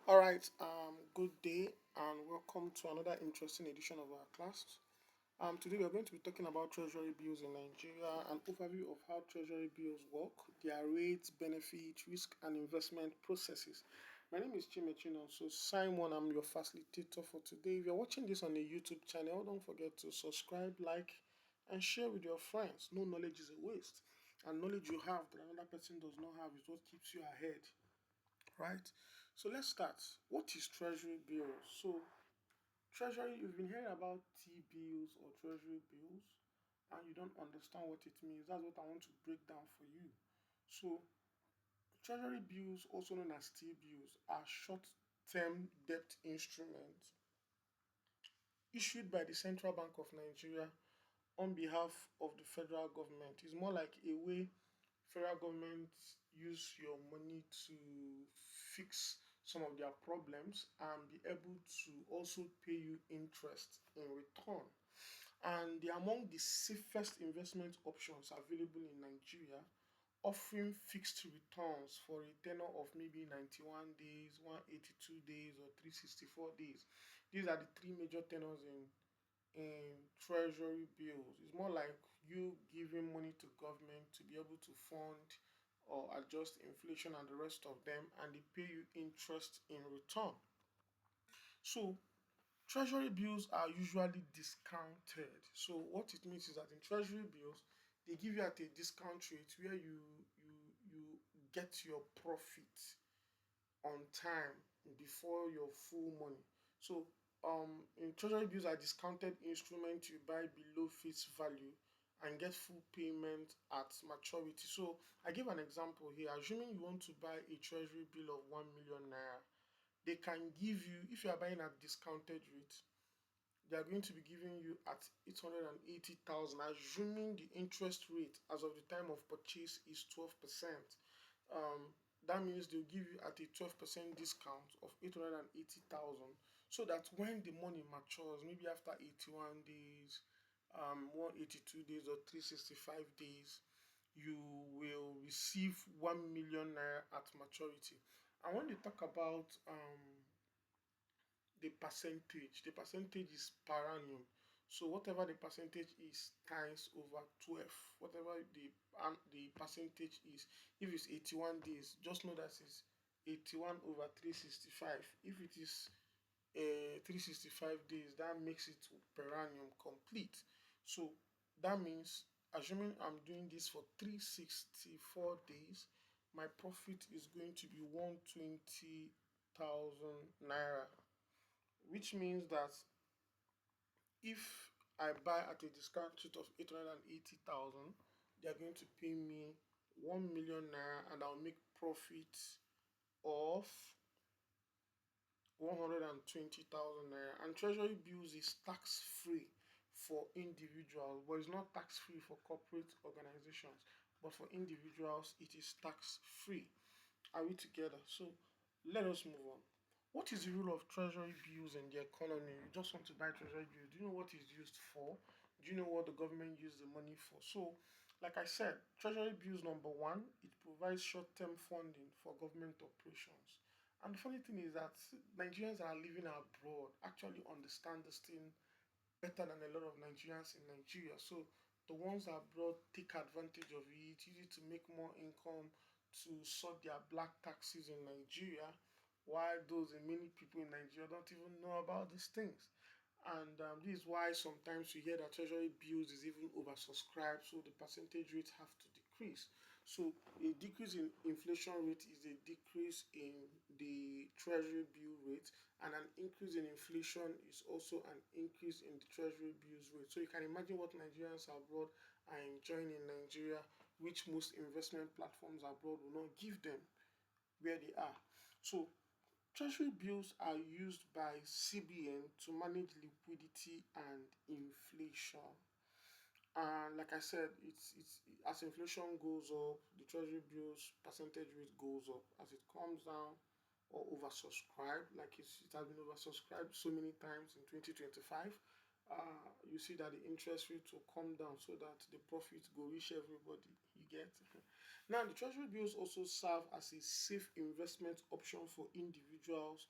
All right, good day and welcome to another interesting edition of our class. Today we are going to be talking about treasury bills in Nigeria, an overview of how treasury bills work, their rates, benefits, risk, and investment processes. My name is Chimechino, so Simon, I'm your facilitator for today. If you're watching this on the YouTube channel, don't forget to subscribe, like, and share with your friends. No knowledge is a waste, and knowledge you have that another person does not have is what keeps you ahead, right? So let's start. What is treasury bills? So treasury, you've been hearing about T bills or treasury bills, and you don't understand what it means. That's what I want to break down for you. So treasury bills, also known as T bills, are short-term debt instruments issued by the Central Bank of Nigeria on behalf of the federal government. It's more like a way federal government use your money to fix some of their problems and be able to also pay you interest in return. And they are among the safest investment options available in Nigeria, offering fixed returns for a tenor of maybe 91 days, 182 days, or 364 days. These are the three major tenors in treasury bills. It's more like you giving money to government to be able to fund or adjust inflation and the rest of them, and they pay you interest in return. So treasury bills are usually discounted. So what it means is that in treasury bills, they give you at a discount rate where you get your profit on time before your full money. So in treasury bills are discounted instrument you buy below face value and get full payment at maturity. So I give an example here. Assuming you want to buy a treasury bill of 1 million naira, they can give you, if you are buying at discounted rate, they are going to be giving you at 880,000, assuming the interest rate as of the time of purchase is 12%. That means they'll give you at a 12% discount of 880,000, so that when the money matures, maybe after 81 days, 182 days, or 365 days, you will receive 1 million naira at maturity. And when they talk about the percentage is per annum. So whatever the percentage is times over 12, whatever the percentage is, if it's 81 days, just know that it's 81 over 365. If it is 365 days, that makes it per annum complete. So that means, assuming I'm doing this for 364 days, my profit is going to be 120,000 naira, which means that if I buy at a discount rate of 880,000, they are going to pay me 1 million naira and I'll make profit of 120,000 naira. And treasury bills is tax free for individuals, but it's not tax free for corporate organizations. But for individuals, it is tax free. Are we together? So let us move on. What is the role of treasury bills in the economy? You just want to buy treasury bills. Do you know what it's used for? Do you know what the government uses the money for? So, like I said, treasury bills, number one, it provides short-term funding for government operations. And the funny thing is that Nigerians that are living abroad actually understand this thing better than a lot of Nigerians in Nigeria. So the ones abroad take advantage of it, use it to make more income, to sort their black taxes in Nigeria, while those in many people in Nigeria don't even know about these things. And this is why sometimes you hear that treasury bills is even oversubscribed, so the percentage rates have to decrease. So a decrease in inflation rate is a decrease in the treasury bill rate, and an increase in inflation is also an increase in the treasury bills rate. So you can imagine what Nigerians abroad are enjoying in Nigeria, which most investment platforms abroad will not give them where they are. So treasury bills are used by CBN to manage liquidity and inflation. And like I said, it's as inflation goes up, the treasury bills percentage rate goes up. As it comes down or oversubscribed, like it has been oversubscribed so many times in 2025, you see that the interest rate will come down so that the profits go reach everybody. You get Now, the treasury bills also serve as a safe investment option for individuals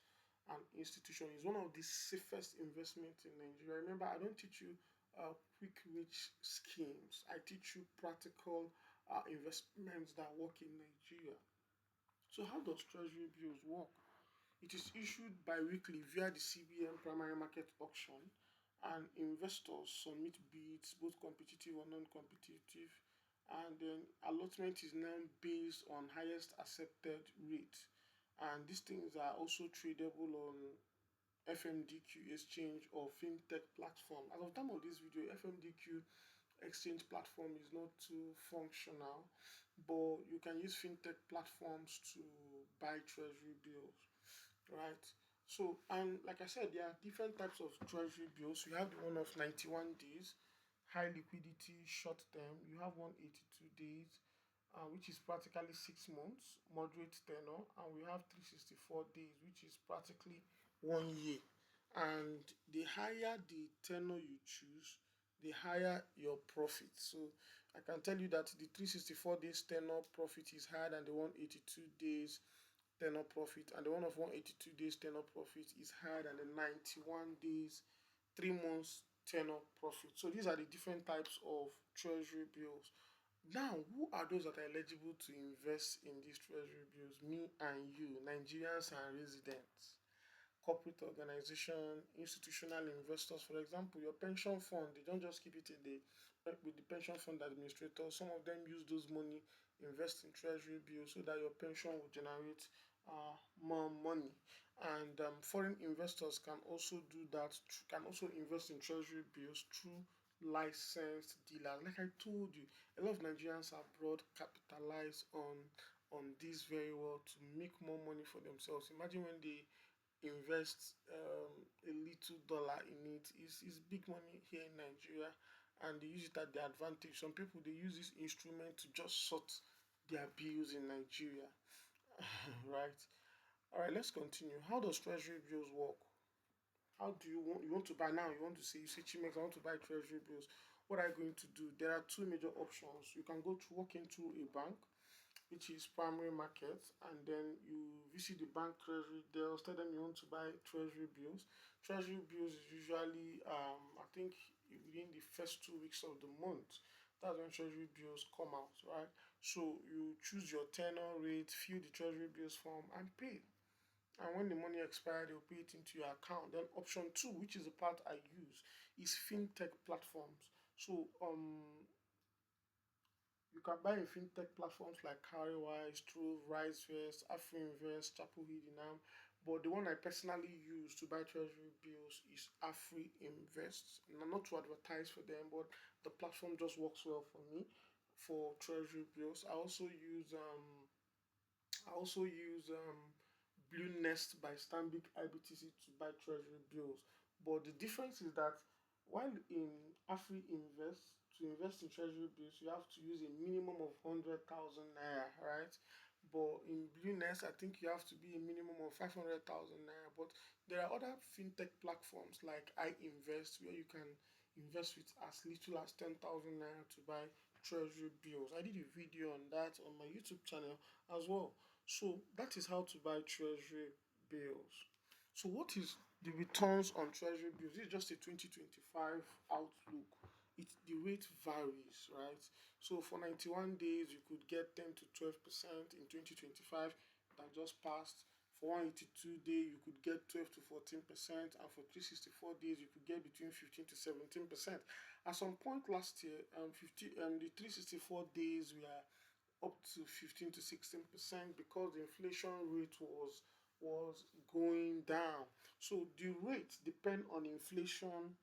and institutions. It's one of the safest investments in Nigeria. Remember, I don't teach you quick rich schemes. I teach you practical investments that work in Nigeria. So, how does treasury bills work? It is issued bi-weekly via the CBN primary market auction, and investors submit bids, both competitive or non-competitive, and then allotment is now based on highest accepted rate. And these things are also tradable on FMDQ exchange or fintech platform. As of time of this video, FMDQ exchange platform is not too functional, but you can use fintech platforms to buy treasury bills, right? So, and like I said, there are different types of treasury bills. You have the one of 91 days, high liquidity, short term. You have 182 days, which is practically 6 months, moderate tenor, and we have 364 days, which is practically 1 year. And the higher the tenor you choose, the higher your profit. So I can tell you that the 364 days tenor profit is higher than the 182 days tenor profit, and the one of 182 days tenor profit is higher than the 91 days 3 months tenor profit. So these are the different types of treasury bills. Now, who are those that are eligible to invest in these treasury bills? Me and you, Nigerians and residents, corporate organization, institutional investors. For example, your pension fund, they don't just keep it in the with the pension fund administrator. Some of them use those money, invest in treasury bills so that your pension will generate more money. And foreign investors can also do that, can also invest in treasury bills through licensed dealers. Like I told you, a lot of Nigerians abroad capitalize on this very well to make more money for themselves. Imagine when they invest a little dollar in it. It's big money here in Nigeria, and they use it at their advantage. Some people they use this instrument to just sort their bills in Nigeria. Right. All right, let's continue. How does treasury bills work? How do you want to buy now? You want to say, you say Chimex, I want to buy treasury bills. What are you going to do? There are two major options. You can go to walk into a bank, which is primary market, and then you visit the bank treasury deals, tell them you want to buy treasury bills. Treasury bills is usually I think within the first 2 weeks of the month. That's when treasury bills come out, right? So you choose your tenor rate, fill the treasury bills form, and pay. And when the money expires, they'll pay it into your account. Then option two, which is the part I use, is fintech platforms. So you can buy in fintech platforms like Carrywise, Trove, RiseVest, AfriInvest, Chapel Hiddenam. But the one I personally use to buy treasury bills is AfriInvest. Not to advertise for them, but the platform just works well for me for treasury bills. I also use Blue Nest by Stanbic IBTC to buy treasury bills. But the difference is that while in Afri Invest, to invest in treasury bills, you have to use a minimum of 100,000 naira, right? But in Blue Nest, I think you have to be a minimum of 500,000 naira. But there are other fintech platforms like I Invest where you can invest with as little as 10,000 naira to buy treasury bills. I did a video on that on my YouTube channel as well. So that is how to buy treasury bills. So what is the returns on treasury bills? This is just a 2025 outlook. The rate varies, right? So for 91 days you could get 10 to 12% in 2025 that just passed. For 182 days you could get 12 to 14%, and for 364 days you could get between 15 to 17%. At some point last year, the 364 days were up to 15 to 16% because the inflation rate was going down. So the rates depend on inflation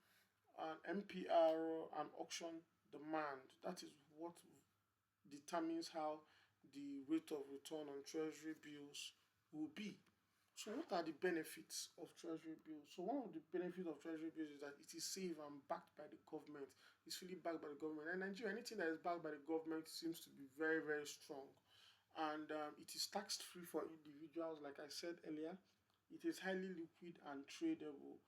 and MPR and auction demand. That is what determines how the rate of return on treasury bills will be. So what are the benefits of treasury bills? So one of the benefits of treasury bills is that it is safe and backed by the government. It's fully backed by the government. And in Nigeria, anything that is backed by the government seems to be very, very strong. And it is tax free for individuals, like I said earlier. It is highly liquid and tradable.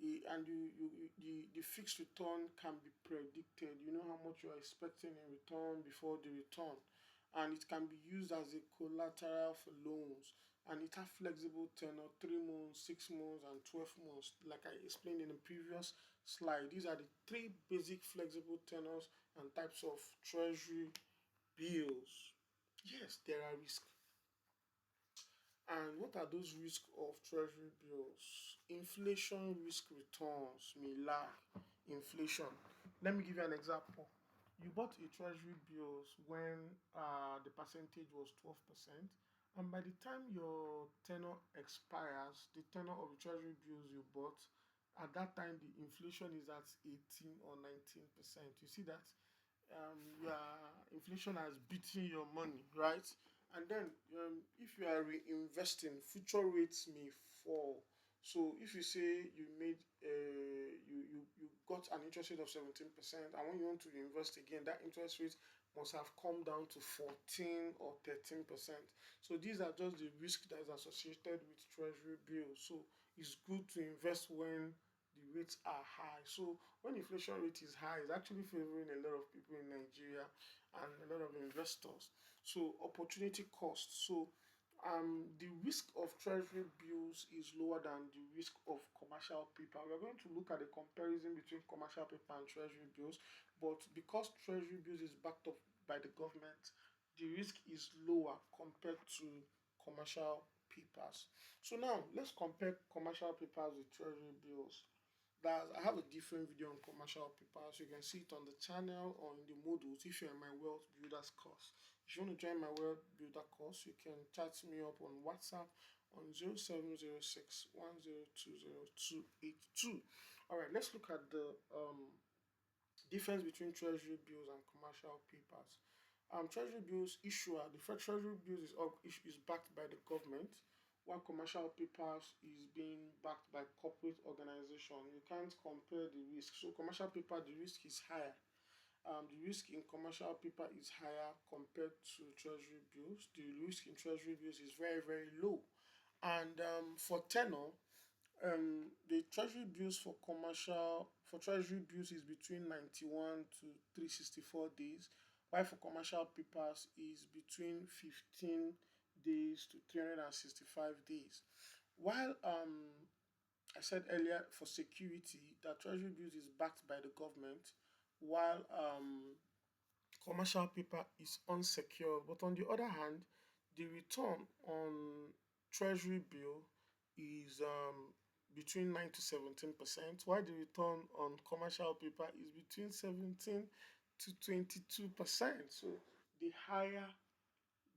And the fixed return can be predicted. You know how much you are expecting in return before the return. and it can be used as a collateral for loans. And it has flexible tenor 3 months, 6 months, and 12 months. Like I explained in the previous slide, these are the three basic flexible tenors and types of treasury bills. Yes, there are risks. And what are those risks of treasury bills? Inflation risk returns may lie. Inflation. Let me give you an example. You bought a treasury bills when the percentage was 12%, and by the time your tenor expires, the tenor of the treasury bills you bought, at that time the inflation is at 18 or 19%. You see that your inflation has beaten your money, right? And then if you are reinvesting, future rates may fall. So if you say you made you got an interest rate of 17%, and when you want to invest again, that interest rate must have come down to 14 or 13%. So these are just the risk that is associated with treasury bills. So it's good to invest when the rates are high. So when inflation rate is high, it's actually favoring a lot of people in Nigeria and a lot of investors. So opportunity cost. So the risk of treasury bills is lower than the risk of commercial paper. We are going to look at the comparison between commercial paper and treasury bills, but because treasury bills is backed up by the government, the risk is lower compared to commercial papers. So now let's compare commercial papers with treasury bills. I have a different video on commercial papers. You can see it on the channel or in the modules if you're in my Wealth Builders course. If you want to join my Wealth Builder course, you can chat me up on WhatsApp on 0706 1020 Alright, let's look at the difference between treasury bills and commercial papers. Treasury bills issuer, the first treasury bills is backed by the government, while commercial papers is being backed by corporate organization. You can't compare the risk. So commercial paper, the risk is higher. The risk in commercial paper is higher compared to treasury bills. The risk in treasury bills is very, very low. And for tenor, the treasury bills for treasury bills is between 91 to 364 days, while for commercial papers is between 15 days to 365 days. While I said earlier for security that treasury bills is backed by the government, while commercial paper is unsecured. But on the other hand, the return on treasury bill is between 9 to 17%, while the return on commercial paper is between 17 to 22%. So the higher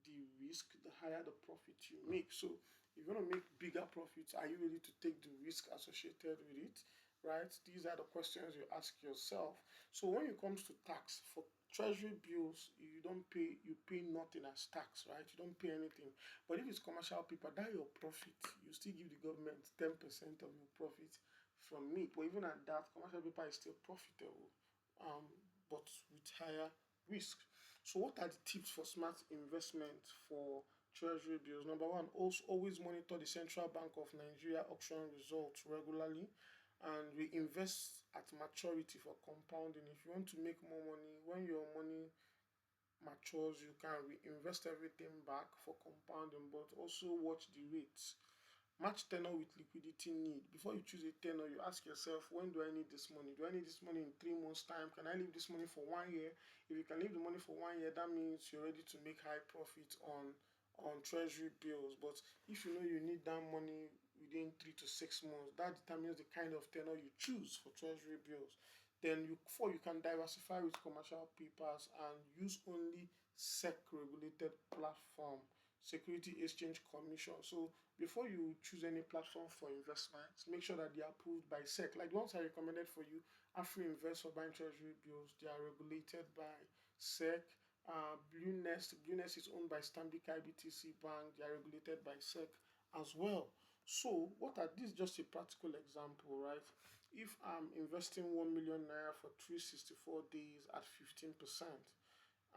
the risk, the higher the profit you make. So if you want to make bigger profits, are you ready to take the risk associated with it? Right? These are the questions you ask yourself. So when it comes to tax, for treasury bills, you pay nothing as tax, right? You don't pay anything. But if it's commercial paper, that your profit, you still give the government 10% of your profit from it. But even at that, commercial paper is still profitable. Um, but with higher risk. So, what are the tips for smart investment for treasury bills? Number one, also always monitor the Central Bank of Nigeria auction results regularly, and we invest at maturity for compounding. If you want to make more money, when your money matures, you can reinvest everything back for compounding, but also watch the rates. Match tenor with liquidity need. Before you choose a tenor, you ask yourself, when do I need this money? Do I need this money in 3 months' time? Can I leave this money for 1 year? If you can leave the money for 1 year, that means you're ready to make high profit on treasury bills. But if you know you need that money within 3 to 6 months, that determines the kind of tenor you choose for treasury bills. Then you can diversify with commercial papers and use only SEC regulated platform, Security Exchange Commission. So before you choose any platform for investments, make sure that they are approved by SEC. Like the ones I recommended for you, Afri Invest for buying treasury bills, they are regulated by SEC. Blue Nest is owned by Stanbic IBTC Bank. They are regulated by SEC as well. So what are this? Just a practical example, right? If I'm investing 1 million naira for 364 days at 15%,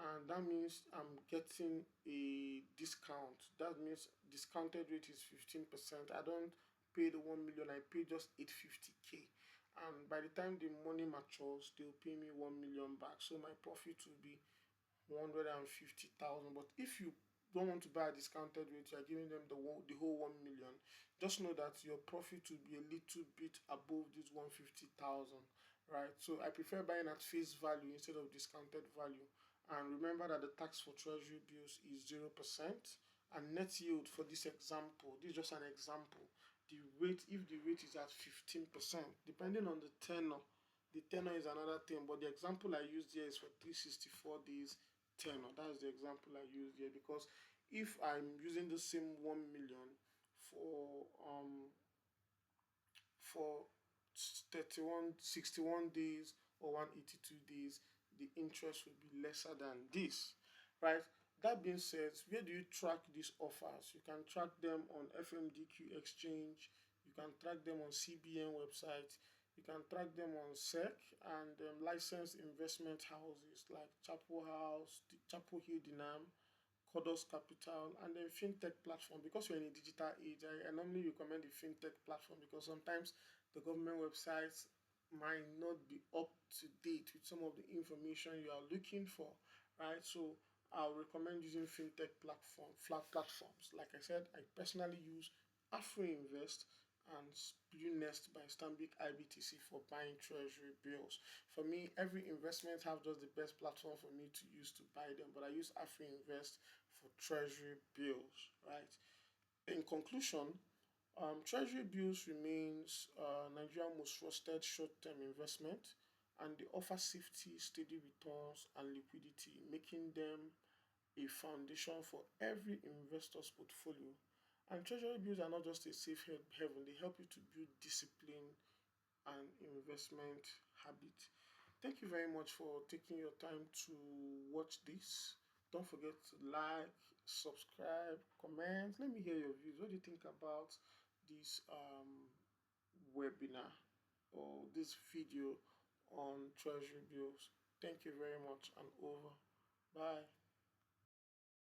and that means I'm getting a discount. That means discounted rate is 15%. I don't pay the 1 million, I pay just 850K. And by the time the money matures, they'll pay me 1 million back. So my profit will be 150,000. But if you don't want to buy a discounted rate, you are giving them the whole 1 million. Just know that your profit will be a little bit above this 150,000, right? So I prefer buying at face value instead of discounted value. And remember that the tax for treasury bills is 0%. And net yield for this example, this is just an example. The rate, if the rate is at 15%, depending on the tenor, the tenor is another thing, but the example I used here is for 364 days tenor. That's the example I used here, because if I'm using the same 1 million for 61 days or 182 days, the interest will be lesser than this, right? That being said, where do you track these offers? You can track them on FMDQ exchange, you can track them on CBN website, you can track them on SEC and licensed investment houses like Chapel House, Chapel Hill Dinam, Kodos Capital, and then fintech platform. Because we're in a digital age, I normally recommend the fintech platform because sometimes the government websites might not be up to date with some of the information you are looking for, right? So I'll recommend using fintech flat platforms. Like I said, I personally use AfroInvest and Blue Nest by Stanbic IBTC for buying treasury bills. For me, every investment have just the best platform for me to use to buy them, but I use AfroInvest for treasury bills, right? In conclusion, treasury bills remains Nigeria's most trusted short-term investment, and they offer safety, steady returns, and liquidity, making them a foundation for every investor's portfolio. And treasury bills are not just a safe haven; they help you to build discipline and investment habit. Thank you very much for taking your time to watch this. Don't forget to like, subscribe, comment. Let me hear your views. What do you think about this webinar or this video on treasury bills? Thank you very much and over. Bye.